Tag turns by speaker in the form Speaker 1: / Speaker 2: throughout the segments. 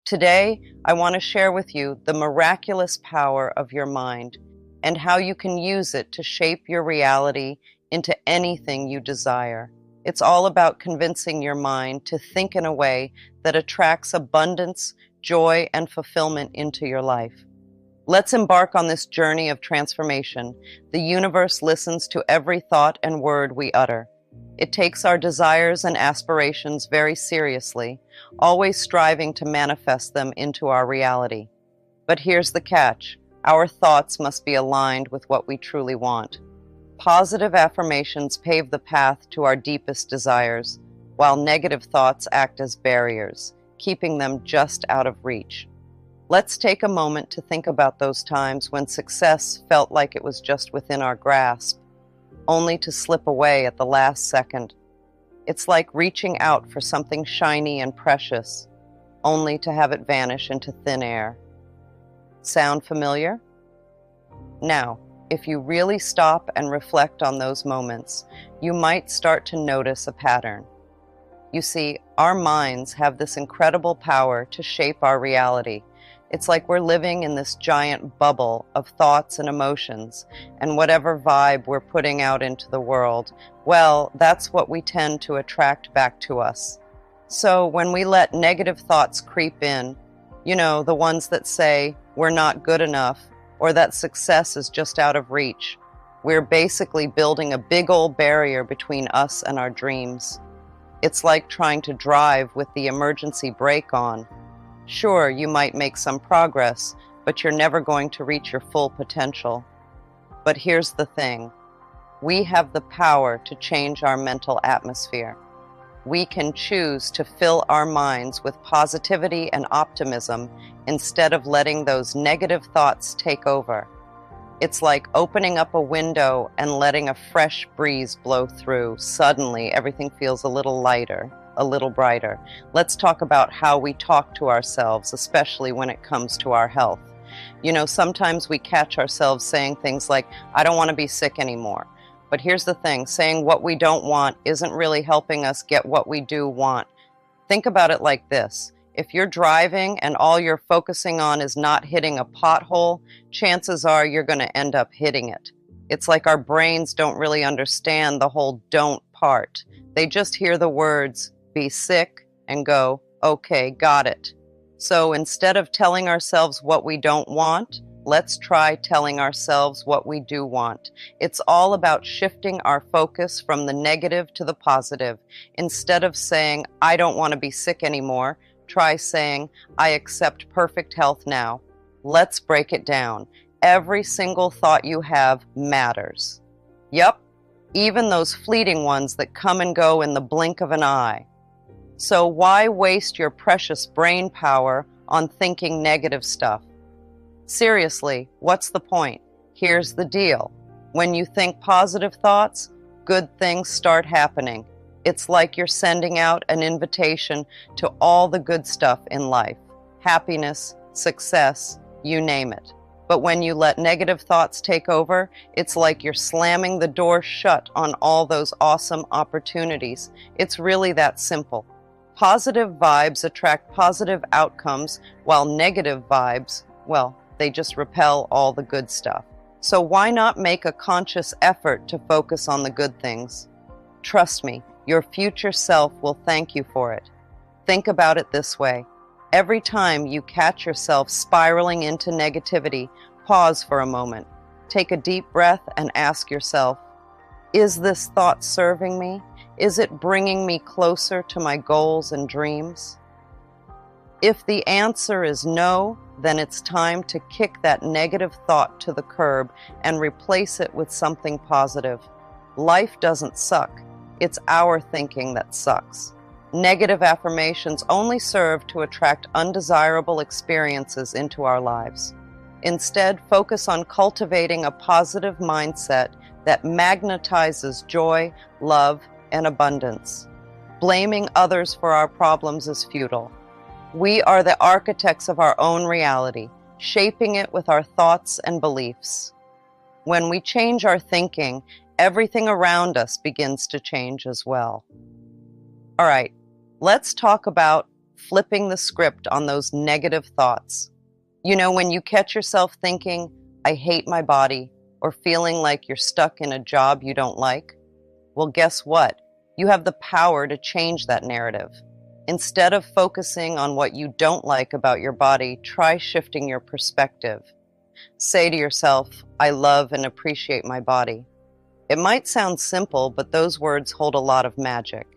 Speaker 1: Today, I want to share with you the miraculous power of your mind and how you can use it to shape your reality into anything you desire. It's all about convincing your mind to think in a way that attracts abundance, joy, and fulfillment into your life. Let's embark on this journey of transformation. The universe listens to every thought and word we utter. It takes our desires and aspirations very seriously, always striving to manifest them into our reality. But here's the catch. Our thoughts must be aligned with what we truly want. Positive affirmations pave the path to our deepest desires, while negative thoughts act as barriers, keeping them just out of reach. Let's take a moment to think about those times when success felt like it was just within our grasp, only to slip away at the last second. It's like reaching out for something shiny and precious, only to have it vanish into thin air. Sound familiar? Now, if you really stop and reflect on those moments, you might start to notice a pattern. You see, our minds have this incredible power to shape our reality. It's like we're living in this giant bubble of thoughts and emotions, and whatever vibe we're putting out into the world, well, that's what we tend to attract back to us. So when we let negative thoughts creep in, the ones that say we're not good enough or that success is just out of reach, we're basically building a big old barrier between us and our dreams. It's like trying to drive with the emergency brake on. Sure, you might make some progress, but you're never going to reach your full potential. But here's the thing. We have the power to change our mental atmosphere. We can choose to fill our minds with positivity and optimism instead of letting those negative thoughts take over. It's like opening up a window and letting a fresh breeze blow through. Suddenly, everything feels a little lighter, a little brighter. Let's talk about how we talk to ourselves, especially when it comes to our health. Sometimes we catch ourselves saying things like, I don't want to be sick anymore. But here's the thing, saying what we don't want isn't really helping us get what we do want. Think about it like this. If you're driving and all you're focusing on is not hitting a pothole, chances are you're going to end up hitting it. It's like our brains don't really understand the whole don't part. They just hear the words, be sick, and go, okay, got it. So instead of telling ourselves what we don't want, let's try telling ourselves what we do want. It's all about shifting our focus from the negative to the positive. Instead of saying, I don't want to be sick anymore, try saying, I accept perfect health now. Let's break it down. Every single thought you have matters. Yep, even those fleeting ones that come and go in the blink of an eye. So why waste your precious brain power on thinking negative stuff? Seriously, what's the point? Here's the deal. When you think positive thoughts, good things start happening. It's like you're sending out an invitation to all the good stuff in life. Happiness, success, you name it. But when you let negative thoughts take over, it's like you're slamming the door shut on all those awesome opportunities. It's really that simple. Positive vibes attract positive outcomes, while negative vibes, well, they just repel all the good stuff. So why not make a conscious effort to focus on the good things? Trust me, your future self will thank you for it. Think about it this way. Every time you catch yourself spiraling into negativity, pause for a moment. Take a deep breath and ask yourself, is this thought serving me? Is it bringing me closer to my goals and dreams? If the answer is no, then it's time to kick that negative thought to the curb and replace it with something positive. Life doesn't suck. It's our thinking that sucks. Negative affirmations only serve to attract undesirable experiences into our lives. Instead, focus on cultivating a positive mindset that magnetizes joy, love, and abundance. Blaming others for our problems is futile. We are the architects of our own reality, shaping it with our thoughts and beliefs. When we change our thinking, everything around us begins to change as well. All right, let's talk about flipping the script on those negative thoughts. You know, when you catch yourself thinking, I hate my body, or feeling like you're stuck in a job you don't like, well, guess what? You have the power to change that narrative. Instead of focusing on what you don't like about your body, try shifting your perspective. Say to yourself, I love and appreciate my body. It might sound simple, but those words hold a lot of magic.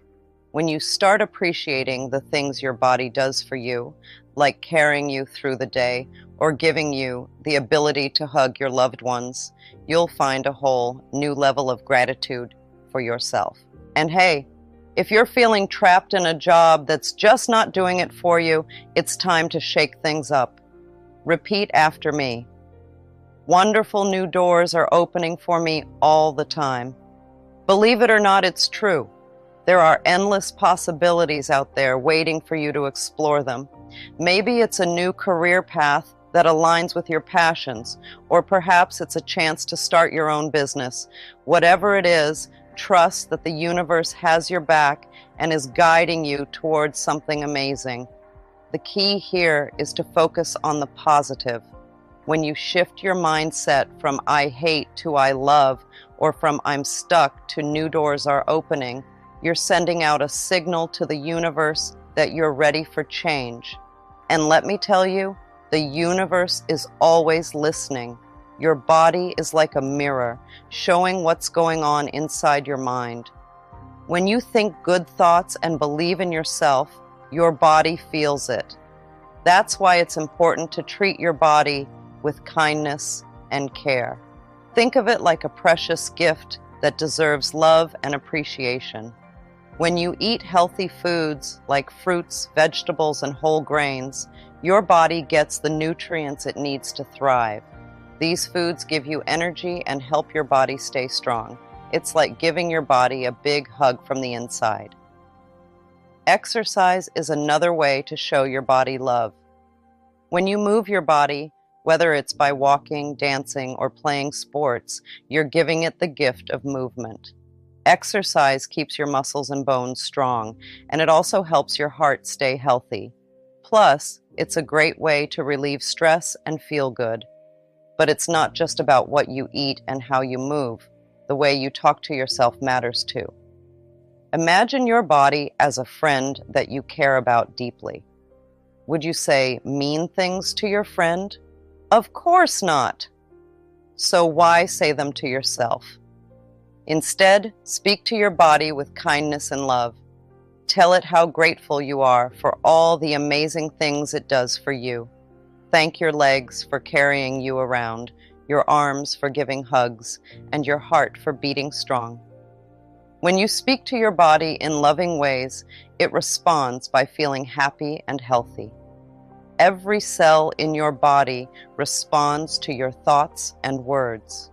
Speaker 1: When you start appreciating the things your body does for you, like carrying you through the day or giving you the ability to hug your loved ones, you'll find a whole new level of gratitude for yourself. And hey, if you're feeling trapped in a job that's just not doing it for you, it's time to shake things up. Repeat after me. Wonderful new doors are opening for me all the time. Believe it or not, it's true. There are endless possibilities out there waiting for you to explore them. Maybe it's a new career path that aligns with your passions, or perhaps it's a chance to start your own business. Whatever it is, trust that the universe has your back and is guiding you towards something amazing. The key here is to focus on the positive. When you shift your mindset from I hate to I love, or from I'm stuck to new doors are opening, you're sending out a signal to the universe that you're ready for change. And let me tell you, the universe is always listening. Your body is like a mirror, showing what's going on inside your mind. When you think good thoughts and believe in yourself, your body feels it. That's why it's important to treat your body with kindness and care. Think of it like a precious gift that deserves love and appreciation. When you eat healthy foods like fruits, vegetables, and whole grains, your body gets the nutrients it needs to thrive. These foods give you energy and help your body stay strong. It's like giving your body a big hug from the inside. Exercise is another way to show your body love. When you move your body, whether it's by walking, dancing, or playing sports, you're giving it the gift of movement. Exercise keeps your muscles and bones strong, and it also helps your heart stay healthy. Plus, it's a great way to relieve stress and feel good. But it's not just about what you eat and how you move. The way you talk to yourself matters too. Imagine your body as a friend that you care about deeply. Would you say mean things to your friend? Of course not. So why say them to yourself? Instead, speak to your body with kindness and love. Tell it how grateful you are for all the amazing things it does for you. Thank your legs for carrying you around, your arms for giving hugs, and your heart for beating strong. When you speak to your body in loving ways, it responds by feeling happy and healthy. Every cell in your body responds to your thoughts and words.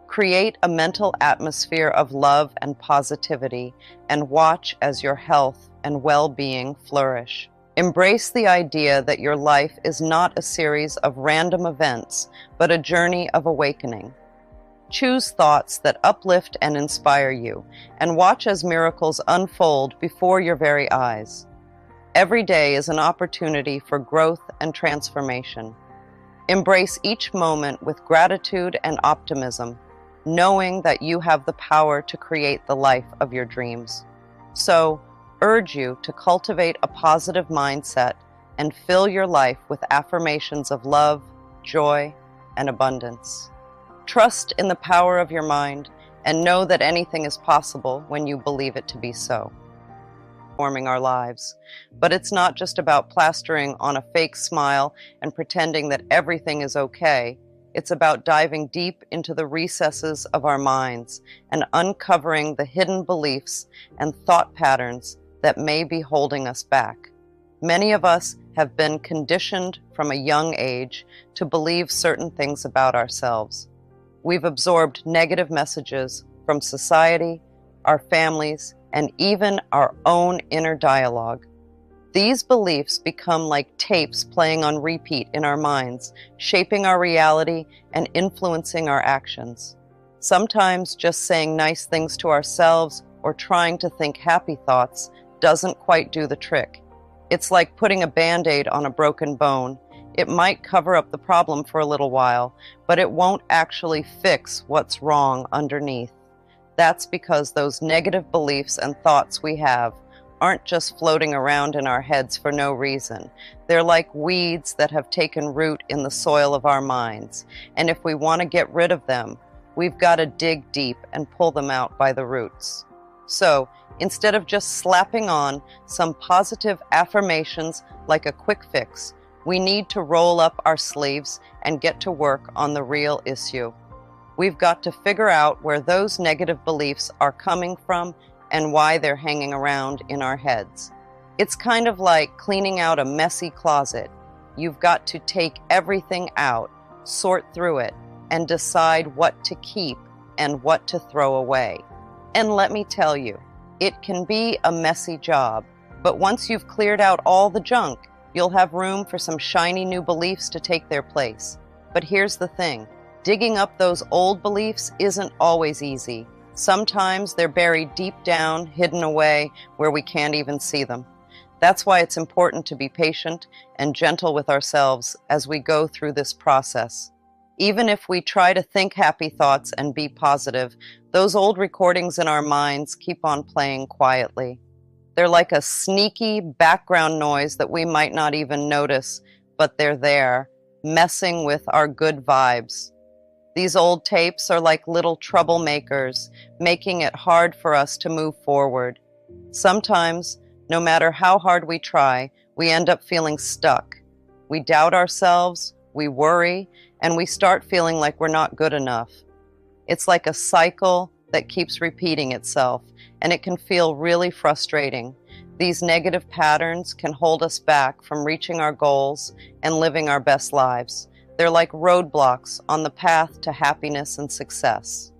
Speaker 1: Create a mental atmosphere of love and positivity, and watch as your health and well-being flourish. Embrace the idea that your life is not a series of random events, but a journey of awakening. Choose thoughts that uplift and inspire you, and watch as miracles unfold before your very eyes. Every day is an opportunity for growth and transformation. Embrace each moment with gratitude and optimism, knowing that you have the power to create the life of your dreams. So, urge you to cultivate a positive mindset and fill your life with affirmations of love, joy, and abundance. Trust in the power of your mind and know that anything is possible when you believe it to be so. Forming our lives. But it's not just about plastering on a fake smile and pretending that everything is okay. It's about diving deep into the recesses of our minds and uncovering the hidden beliefs and thought patterns that may be holding us back. Many of us have been conditioned from a young age to believe certain things about ourselves. We've absorbed negative messages from society, our families, and even our own inner dialogue. These beliefs become like tapes playing on repeat in our minds, shaping our reality and influencing our actions. Sometimes just saying nice things to ourselves or trying to think happy thoughts doesn't quite do the trick. It's like putting a Band-Aid on a broken bone. It might cover up the problem for a little while, but it won't actually fix what's wrong underneath. That's because those negative beliefs and thoughts we have aren't just floating around in our heads for no reason. They're like weeds that have taken root in the soil of our minds. And if we want to get rid of them, we've got to dig deep and pull them out by the roots. So, instead of just slapping on some positive affirmations like a quick fix, we need to roll up our sleeves and get to work on the real issue. We've got to figure out where those negative beliefs are coming from and why they're hanging around in our heads. It's kind of like cleaning out a messy closet. You've got to take everything out, sort through it, and decide what to keep and what to throw away. And let me tell you, it can be a messy job, but once you've cleared out all the junk, you'll have room for some shiny new beliefs to take their place. But here's the thing, digging up those old beliefs isn't always easy. Sometimes they're buried deep down, hidden away, where we can't even see them. That's why it's important to be patient and gentle with ourselves as we go through this process. Even if we try to think happy thoughts and be positive, those old recordings in our minds keep on playing quietly. They're like a sneaky background noise that we might not even notice, but they're there, messing with our good vibes. These old tapes are like little troublemakers, making it hard for us to move forward. Sometimes, no matter how hard we try, we end up feeling stuck. We doubt ourselves, we worry, and we start feeling like we're not good enough. It's like a cycle that keeps repeating itself, and it can feel really frustrating. These negative patterns can hold us back from reaching our goals and living our best lives. They're like roadblocks on the path to happiness and success.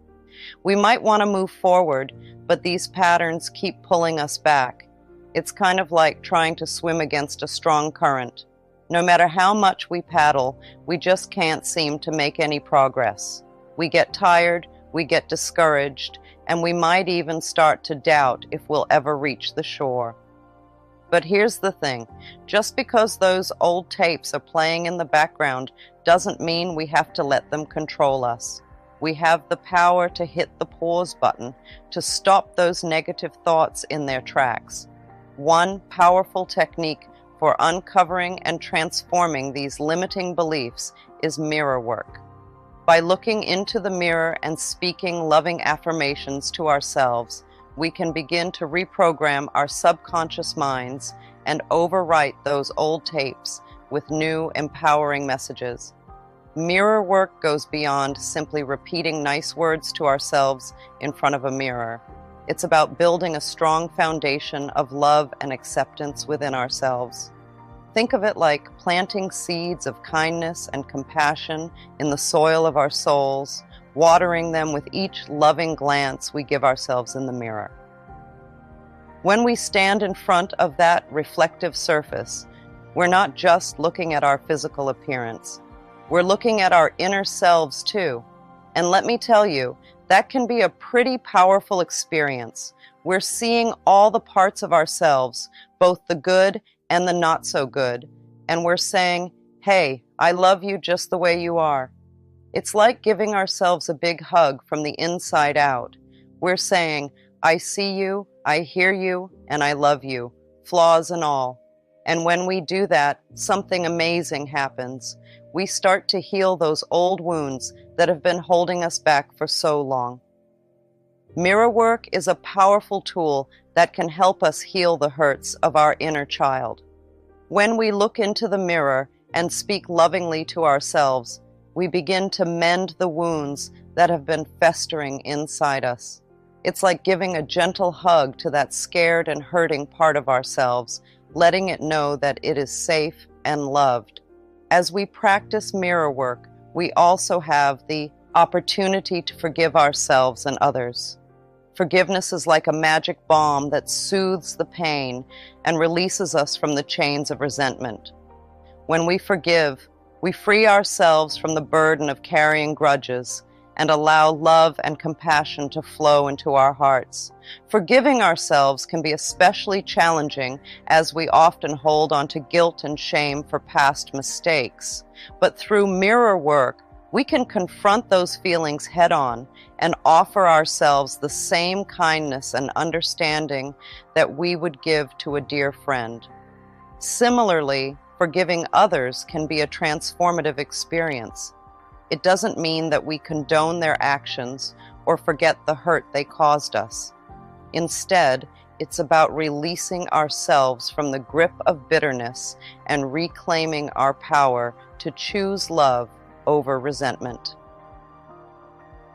Speaker 1: We might want to move forward, but these patterns keep pulling us back. It's kind of like trying to swim against a strong current. No matter how much we paddle, we just can't seem to make any progress. We get tired, we get discouraged, and we might even start to doubt if we'll ever reach the shore. But here's the thing, just because those old tapes are playing in the background doesn't mean we have to let them control us. We have the power to hit the pause button, to stop those negative thoughts in their tracks. One powerful technique for uncovering and transforming these limiting beliefs is mirror work. By looking into the mirror and speaking loving affirmations to ourselves, we can begin to reprogram our subconscious minds and overwrite those old tapes with new, empowering messages. Mirror work goes beyond simply repeating nice words to ourselves in front of a mirror. It's about building a strong foundation of love and acceptance within ourselves. Think of it like planting seeds of kindness and compassion in the soil of our souls, watering them with each loving glance we give ourselves in the mirror. When we stand in front of that reflective surface, we're not just looking at our physical appearance. We're looking at our inner selves too. And let me tell you, that can be a pretty powerful experience. We're seeing all the parts of ourselves, both the good and the not so good. And we're saying, hey, I love you just the way you are. It's like giving ourselves a big hug from the inside out. We're saying, I see you, I hear you, and I love you, flaws and all. And when we do that, something amazing happens. We start to heal those old wounds that have been holding us back for so long. Mirror work is a powerful tool that can help us heal the hurts of our inner child. When we look into the mirror and speak lovingly to ourselves, we begin to mend the wounds that have been festering inside us. It's like giving a gentle hug to that scared and hurting part of ourselves, letting it know that it is safe and loved. As we practice mirror work, we also have the opportunity to forgive ourselves and others. Forgiveness is like a magic balm that soothes the pain and releases us from the chains of resentment. When we forgive, we free ourselves from the burden of carrying grudges and allow love and compassion to flow into our hearts. Forgiving ourselves can be especially challenging as we often hold on to guilt and shame for past mistakes. But through mirror work, we can confront those feelings head on and offer ourselves the same kindness and understanding that we would give to a dear friend. Similarly, forgiving others can be a transformative experience. It doesn't mean that we condone their actions or forget the hurt they caused us. Instead, it's about releasing ourselves from the grip of bitterness and reclaiming our power to choose love over resentment.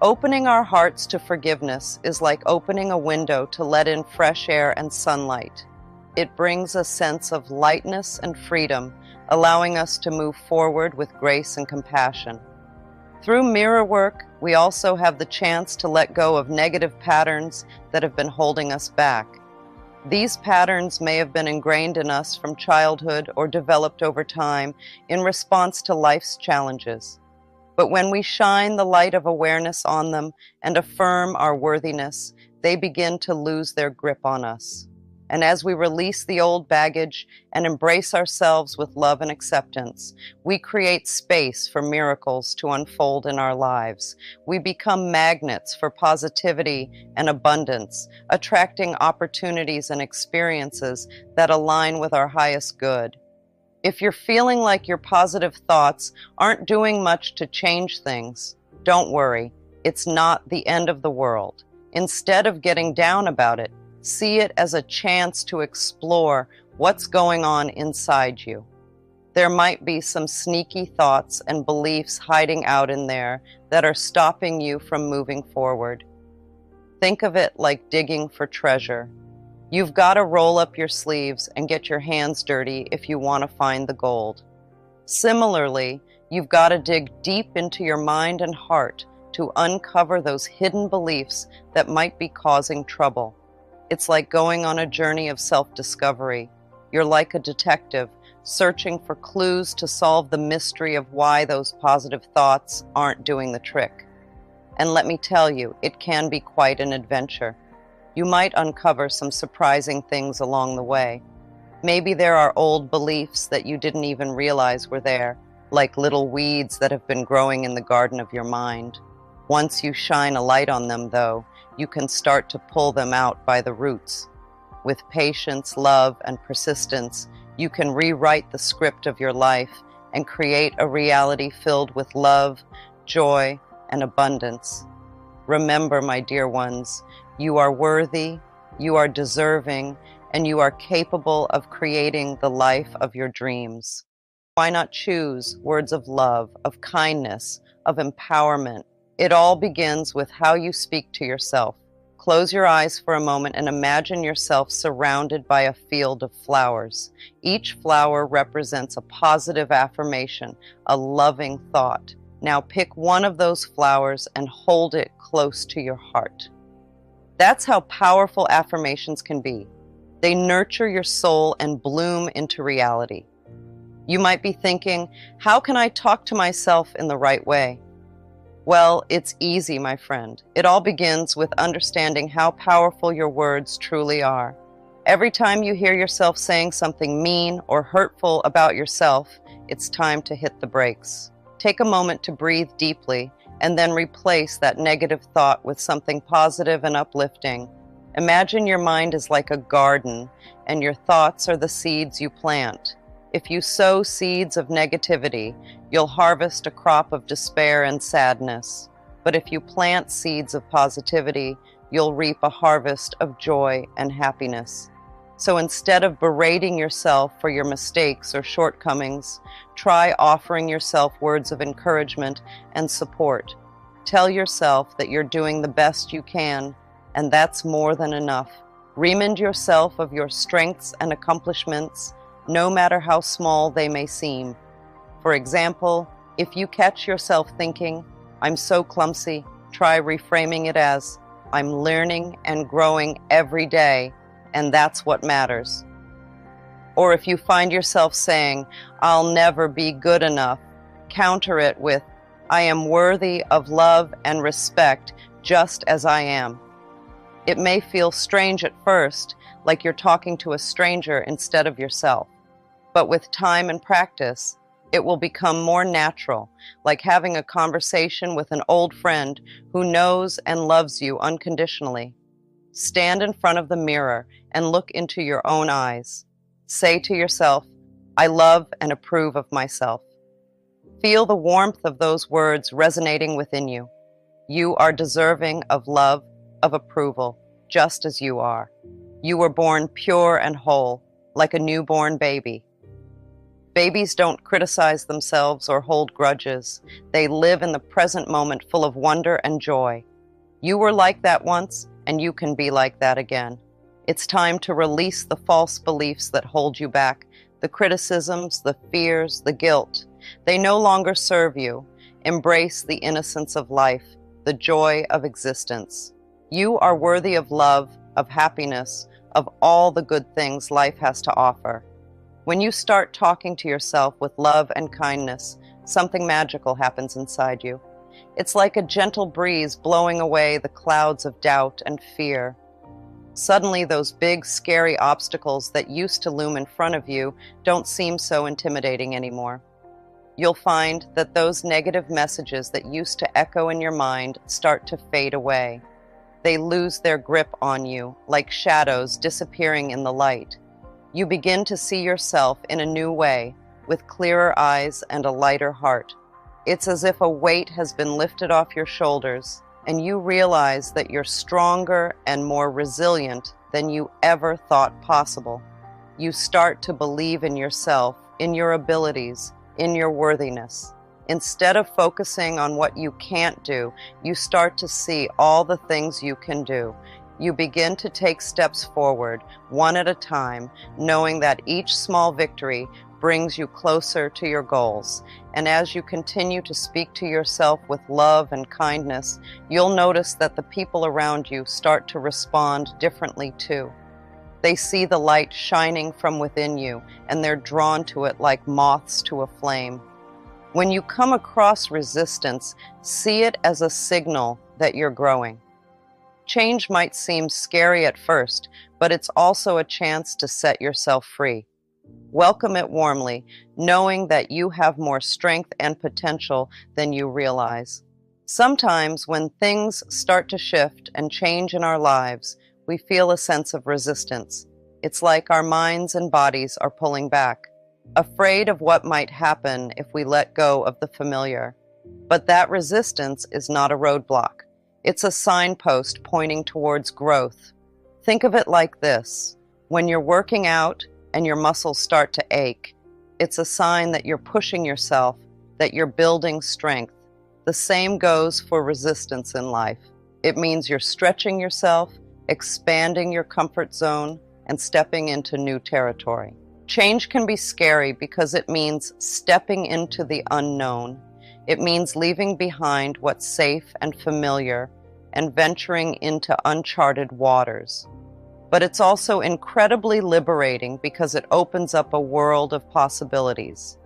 Speaker 1: Opening our hearts to forgiveness is like opening a window to let in fresh air and sunlight. It brings a sense of lightness and freedom, allowing us to move forward with grace and compassion. Through mirror work, we also have the chance to let go of negative patterns that have been holding us back. These patterns may have been ingrained in us from childhood or developed over time in response to life's challenges. But when we shine the light of awareness on them and affirm our worthiness, they begin to lose their grip on us. And as we release the old baggage and embrace ourselves with love and acceptance, we create space for miracles to unfold in our lives. We become magnets for positivity and abundance, attracting opportunities and experiences that align with our highest good. If you're feeling like your positive thoughts aren't doing much to change things, don't worry. It's not the end of the world. Instead of getting down about it, see it as a chance to explore what's going on inside you. There might be some sneaky thoughts and beliefs hiding out in there that are stopping you from moving forward. Think of it like digging for treasure. You've got to roll up your sleeves and get your hands dirty if you want to find the gold. Similarly, you've got to dig deep into your mind and heart to uncover those hidden beliefs that might be causing trouble. It's like going on a journey of self-discovery. You're like a detective, searching for clues to solve the mystery of why those positive thoughts aren't doing the trick. And let me tell you, it can be quite an adventure. You might uncover some surprising things along the way. Maybe there are old beliefs that you didn't even realize were there, like little weeds that have been growing in the garden of your mind. Once you shine a light on them, though, you can start to pull them out by the roots. With patience, love, and persistence, you can rewrite the script of your life and create a reality filled with love, joy, and abundance. Remember, my dear ones, you are worthy, you are deserving, and you are capable of creating the life of your dreams. Why not choose words of love, of kindness, of empowerment? It all begins with how you speak to yourself. Close your eyes for a moment and imagine yourself surrounded by a field of flowers. Each flower represents a positive affirmation, a loving thought. Now pick one of those flowers and hold it close to your heart. That's how powerful affirmations can be. They nurture your soul and bloom into reality. You might be thinking, how can I talk to myself in the right way? Well, it's easy, my friend. It all begins with understanding how powerful your words truly are. Every time you hear yourself saying something mean or hurtful about yourself, it's time to hit the brakes. Take a moment to breathe deeply and then replace that negative thought with something positive and uplifting. Imagine your mind is like a garden and your thoughts are the seeds you plant. If you sow seeds of negativity, you'll harvest a crop of despair and sadness. But if you plant seeds of positivity, you'll reap a harvest of joy and happiness. So instead of berating yourself for your mistakes or shortcomings, try offering yourself words of encouragement and support. Tell yourself that you're doing the best you can, and that's more than enough. Remind yourself of your strengths and accomplishments, no matter how small they may seem. For example, if you catch yourself thinking, "I'm so clumsy," try reframing it as, "I'm learning and growing every day, and that's what matters." Or if you find yourself saying, "I'll never be good enough," counter it with, I am worthy of love and respect just as I am. It may feel strange at first, like you're talking to a stranger instead of yourself. But with time and practice, it will become more natural, like having a conversation with an old friend who knows and loves you unconditionally. Stand in front of the mirror and look into your own eyes. Say to yourself, I love and approve of myself. Feel the warmth of those words resonating within you. You are deserving of love, of approval, just as you are. You were born pure and whole, like a newborn baby. Babies don't criticize themselves or hold grudges. They live in the present moment full of wonder and joy. You were like that once, and you can be like that again. It's time to release the false beliefs that hold you back, the criticisms, the fears, the guilt. They no longer serve you. Embrace the innocence of life, the joy of existence. You are worthy of love, of happiness, of all the good things life has to offer. When you start talking to yourself with love and kindness, something magical happens inside you. It's like a gentle breeze blowing away the clouds of doubt and fear. Suddenly, those big, scary obstacles that used to loom in front of you don't seem so intimidating anymore. You'll find that those negative messages that used to echo in your mind start to fade away. They lose their grip on you, like shadows disappearing in the light. You begin to see yourself in a new way, with clearer eyes and a lighter heart. It's as if a weight has been lifted off your shoulders, and you realize that you're stronger and more resilient than you ever thought possible. You start to believe in yourself, in your abilities, in your worthiness. Instead of focusing on what you can't do, you start to see all the things you can do. You begin to take steps forward, one at a time, knowing that each small victory brings you closer to your goals. And as you continue to speak to yourself with love and kindness, you'll notice that the people around you start to respond differently too. They see the light shining from within you, and they're drawn to it like moths to a flame. When you come across resistance, see it as a signal that you're growing. Change might seem scary at first, but it's also a chance to set yourself free. Welcome it warmly, knowing that you have more strength and potential than you realize. Sometimes when things start to shift and change in our lives, we feel a sense of resistance. It's like our minds and bodies are pulling back, afraid of what might happen if we let go of the familiar. But that resistance is not a roadblock. It's a signpost pointing towards growth. Think of it like this. When you're working out and your muscles start to ache, it's a sign that you're pushing yourself, that you're building strength. The same goes for resistance in life. It means you're stretching yourself, expanding your comfort zone, and stepping into new territory. Change can be scary because it means stepping into the unknown. It means leaving behind what's safe and familiar and venturing into uncharted waters. But it's also incredibly liberating because it opens up a world of possibilities.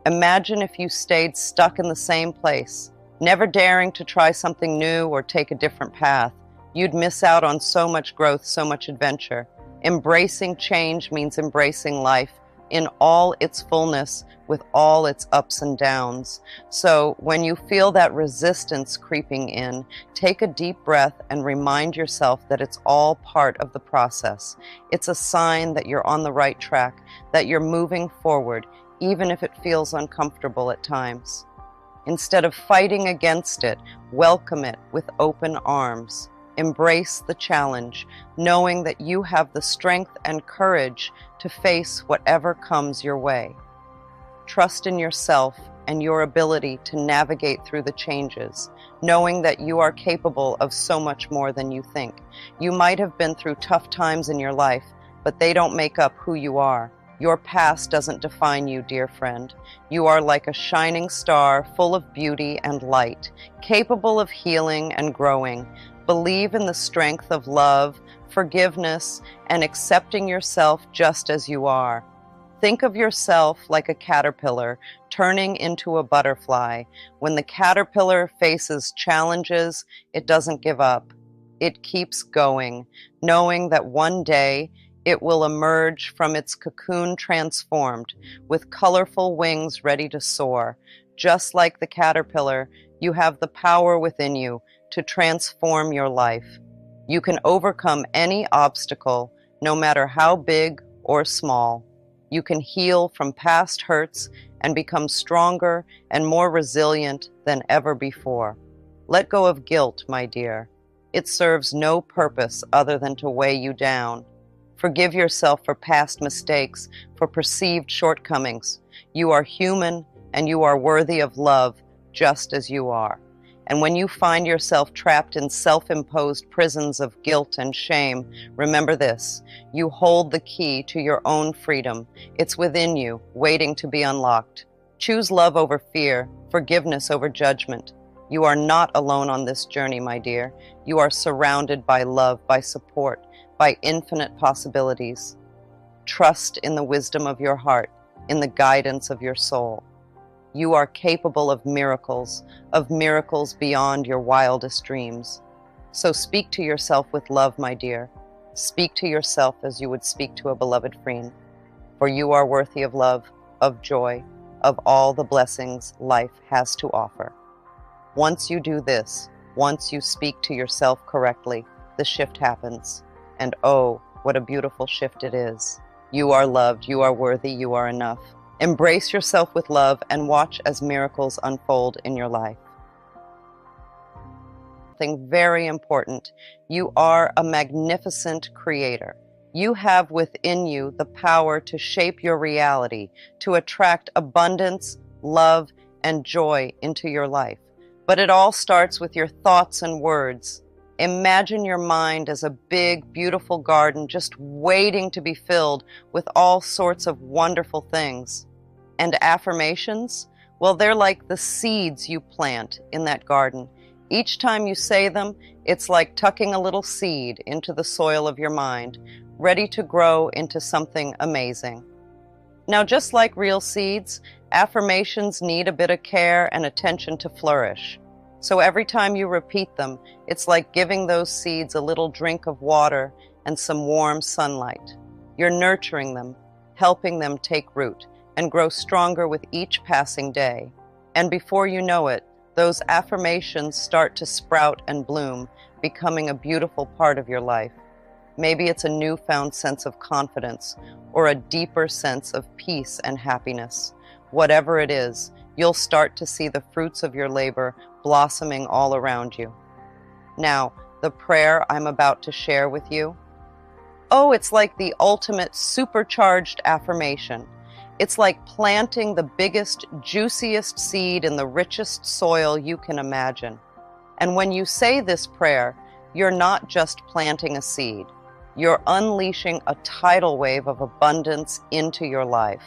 Speaker 1: Imagine if you stayed stuck in the same place, never daring to try something new or take a different path. You'd miss out on so much growth, so much adventure. Embracing change means embracing life in all its fullness, with all its ups and downs. So when you feel that resistance creeping in, take a deep breath and remind yourself that it's all part of the process. It's a sign that you're on the right track, that you're moving forward, even if it feels uncomfortable at times. Instead of fighting against it, welcome it with open arms. Embrace the challenge, knowing that you have the strength and courage to face whatever comes your way. Trust in yourself and your ability to navigate through the changes, knowing that you are capable of so much more than you think. You might have been through tough times in your life, but they don't make up who you are. Your past doesn't define you, dear friend. You are like a shining star full of beauty and light, capable of healing and growing. Believe in the strength of love, forgiveness, and accepting yourself just as you are. Think of yourself like a caterpillar turning into a butterfly. When the caterpillar faces challenges, it doesn't give up. It keeps going, knowing that one day it will emerge from its cocoon transformed, with colorful wings ready to soar. Just like the caterpillar, you have the power within you to transform your life. You can overcome any obstacle, no matter how big or small. You can heal from past hurts and become stronger and more resilient than ever before. Let go of guilt, my dear. It serves no purpose other than to weigh you down. Forgive yourself for past mistakes, for perceived shortcomings. You are human and you are worthy of love just as you are. And when you find yourself trapped in self-imposed prisons of guilt and shame, remember this: you hold the key to your own freedom. It's within you, waiting to be unlocked. Choose love over fear, forgiveness over judgment. You are not alone on this journey, my dear. You are surrounded by love, by support, by infinite possibilities. Trust in the wisdom of your heart, in the guidance of your soul. You are capable of miracles beyond your wildest dreams. So speak to yourself with love, my dear. Speak to yourself as you would speak to a beloved friend, for you are worthy of love, of joy, of all the blessings life has to offer. Once you do this, once you speak to yourself correctly, the shift happens. And oh, what a beautiful shift it is. You are loved, you are worthy, you are enough. Embrace yourself with love and watch as miracles unfold in your life. Something very important. You are a magnificent creator. You have within you the power to shape your reality, to attract abundance, love, and joy into your life. But it all starts with your thoughts and words. Imagine your mind as a big, beautiful garden just waiting to be filled with all sorts of wonderful things. And affirmations? Well, they're like the seeds you plant in that garden. Each time you say them, it's like tucking a little seed into the soil of your mind, ready to grow into something amazing. Now, just like real seeds, affirmations need a bit of care and attention to flourish. So every time you repeat them, it's like giving those seeds a little drink of water and some warm sunlight. You're nurturing them, helping them take root and grow stronger with each passing day. And before you know it, those affirmations start to sprout and bloom, becoming a beautiful part of your life. Maybe it's a newfound sense of confidence or a deeper sense of peace and happiness. Whatever it is, you'll start to see the fruits of your labor blossoming all around you. Now, the prayer I'm about to share with you, oh, it's like the ultimate supercharged affirmation. It's like planting the biggest, juiciest seed in the richest soil you can imagine. And when you say this prayer, you're not just planting a seed. You're unleashing a tidal wave of abundance into your life.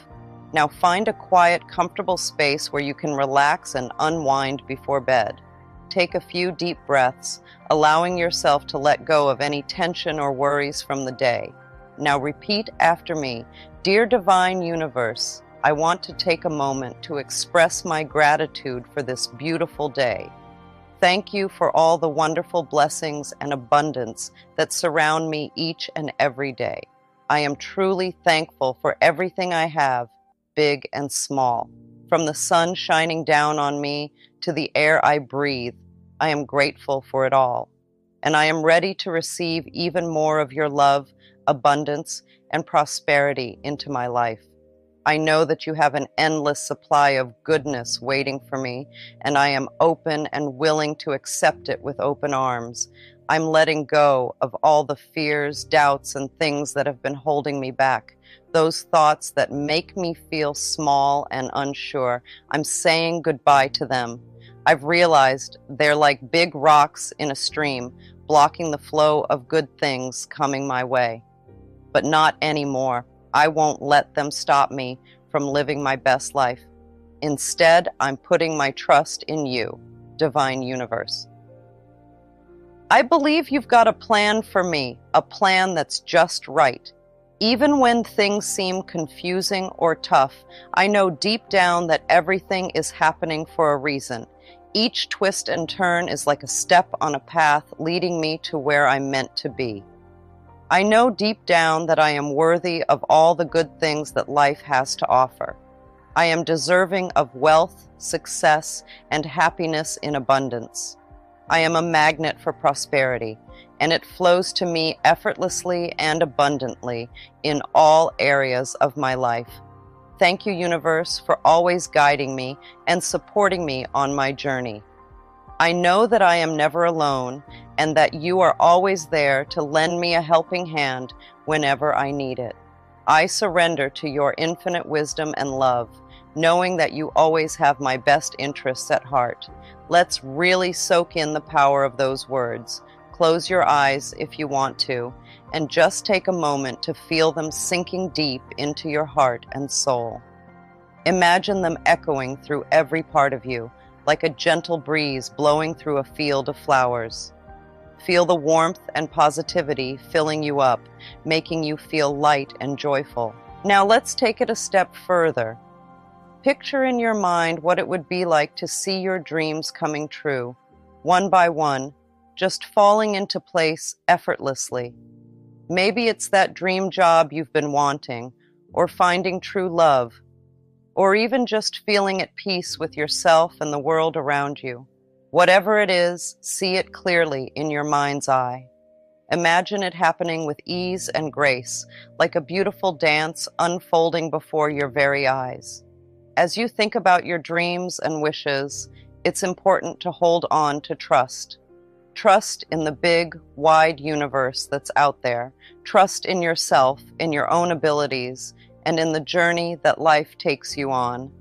Speaker 1: Now find a quiet, comfortable space where you can relax and unwind before bed. Take a few deep breaths, allowing yourself to let go of any tension or worries from the day. Now repeat after me. Dear Divine Universe, I want to take a moment to express my gratitude for this beautiful day. Thank you for all the wonderful blessings and abundance that surround me each and every day. I am truly thankful for everything I have, big and small. From the sun shining down on me to the air I breathe, I am grateful for it all. And I am ready to receive even more of your love, abundance, and prosperity into my life. I know that you have an endless supply of goodness waiting for me, and I am open and willing to accept it with open arms. I'm letting go of all the fears, doubts, and things that have been holding me back. Those thoughts that make me feel small and unsure, I'm saying goodbye to them. I've realized they're like big rocks in a stream, blocking the flow of good things coming my way. But not anymore. I won't let them stop me from living my best life. Instead, I'm putting my trust in you, Divine Universe. I believe you've got a plan for me, a plan that's just right. Even when things seem confusing or tough, I know deep down that everything is happening for a reason. Each twist and turn is like a step on a path leading me to where I'm meant to be. I know deep down that I am worthy of all the good things that life has to offer. I am deserving of wealth, success, and happiness in abundance. I am a magnet for prosperity, and it flows to me effortlessly and abundantly in all areas of my life. Thank you, universe, for always guiding me and supporting me on my journey. I know that I am never alone and that you are always there to lend me a helping hand whenever I need it. I surrender to your infinite wisdom and love, knowing that you always have my best interests at heart. Let's really soak in the power of those words. Close your eyes if you want to, and just take a moment to feel them sinking deep into your heart and soul. Imagine them echoing through every part of you, like a gentle breeze blowing through a field of flowers. Feel the warmth and positivity filling you up, making you feel light and joyful. Now let's take it a step further. Picture in your mind what it would be like to see your dreams coming true, one by one, just falling into place effortlessly. Maybe it's that dream job you've been wanting, or finding true love, or even just feeling at peace with yourself and the world around you. Whatever it is, see it clearly in your mind's eye. Imagine it happening with ease and grace, like a beautiful dance unfolding before your very eyes. As you think about your dreams and wishes, it's important to hold on to trust. Trust in the big, wide universe that's out there. Trust in yourself, in your own abilities, and in the journey that life takes you on.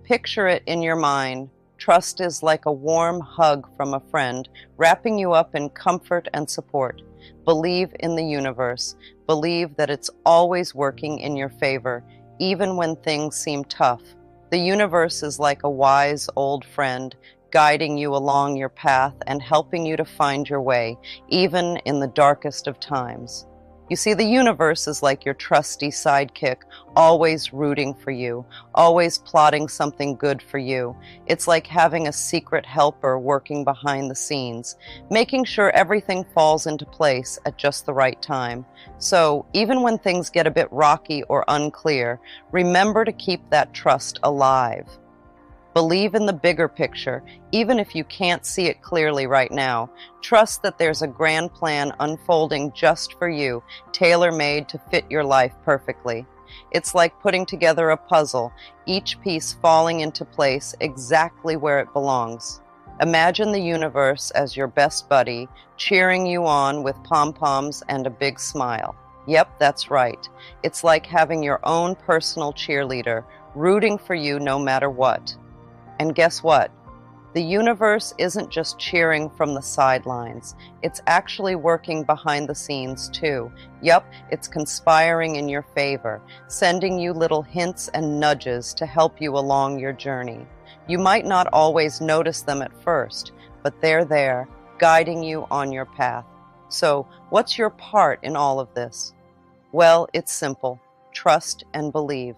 Speaker 1: Picture it in your mind. Trust is like a warm hug from a friend, wrapping you up in comfort and support. Believe in the universe. Believe that it's always working in your favor, even when things seem tough. The universe is like a wise old friend, guiding you along your path and helping you to find your way, even in the darkest of times. You see, the universe is like your trusty sidekick, always rooting for you, always plotting something good for you. It's like having a secret helper working behind the scenes, making sure everything falls into place at just the right time. So, even when things get a bit rocky or unclear, remember to keep that trust alive. Believe in the bigger picture, even if you can't see it clearly right now. Trust that there's a grand plan unfolding just for you, tailor-made to fit your life perfectly. It's like putting together a puzzle, each piece falling into place exactly where it belongs. Imagine the universe as your best buddy, cheering you on with pom-poms and a big smile. Yep, that's right. It's like having your own personal cheerleader, rooting for you no matter what. And guess what? The universe isn't just cheering from the sidelines. It's actually working behind the scenes too. Yup, it's conspiring in your favor, sending you little hints and nudges to help you along your journey. You might not always notice them at first, but they're there, guiding you on your path. So, what's your part in all of this? Well, it's simple. Trust and believe.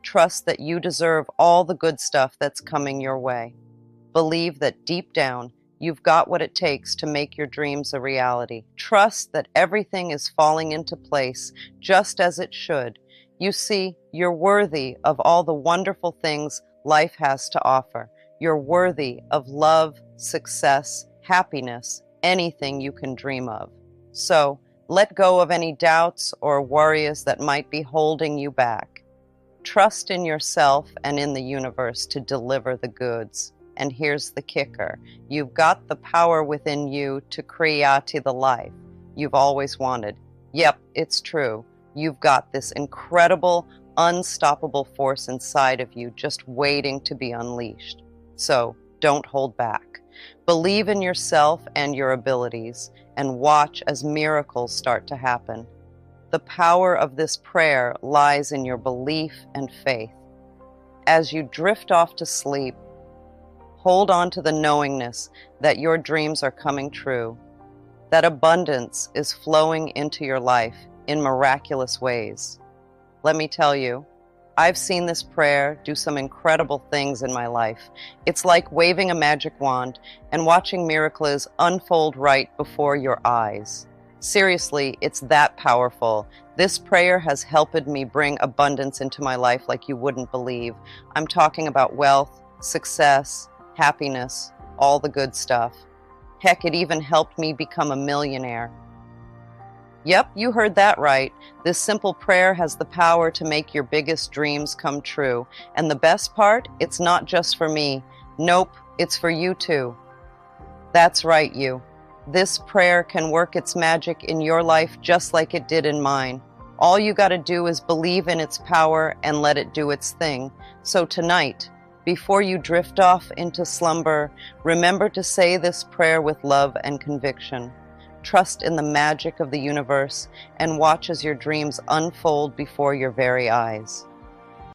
Speaker 1: Trust that you deserve all the good stuff that's coming your way. Believe that deep down, you've got what it takes to make your dreams a reality. Trust that everything is falling into place just as it should. You see, you're worthy of all the wonderful things life has to offer. You're worthy of love, success, happiness, anything you can dream of. So, let go of any doubts or worries that might be holding you back. Trust in yourself and in the universe to deliver the goods. And here's the kicker. You've got the power within you to create the life you've always wanted. Yep, it's true. You've got this incredible, unstoppable force inside of you just waiting to be unleashed. So don't hold back. Believe in yourself and your abilities and watch as miracles start to happen. The power of this prayer lies in your belief and faith. As you drift off to sleep, hold on to the knowingness that your dreams are coming true, that abundance is flowing into your life in miraculous ways. let me tell you, I've seen this prayer do some incredible things in my life. It's like waving a magic wand and watching miracles unfold right before your eyes. Seriously, it's that powerful. This prayer has helped me bring abundance into my life like you wouldn't believe. I'm talking about wealth, success, happiness, all the good stuff. Heck, it even helped me become a millionaire. Yep, you heard that right. This simple prayer has the power to make your biggest dreams come true. And the best part, it's not just for me. Nope, it's for you too. That's right, you. This prayer can work its magic in your life just like it did in mine. All you gotta do is believe in its power and let it do its thing. So tonight, before you drift off into slumber, remember to say this prayer with love and conviction. Trust in the magic of the universe and watch as your dreams unfold before your very eyes.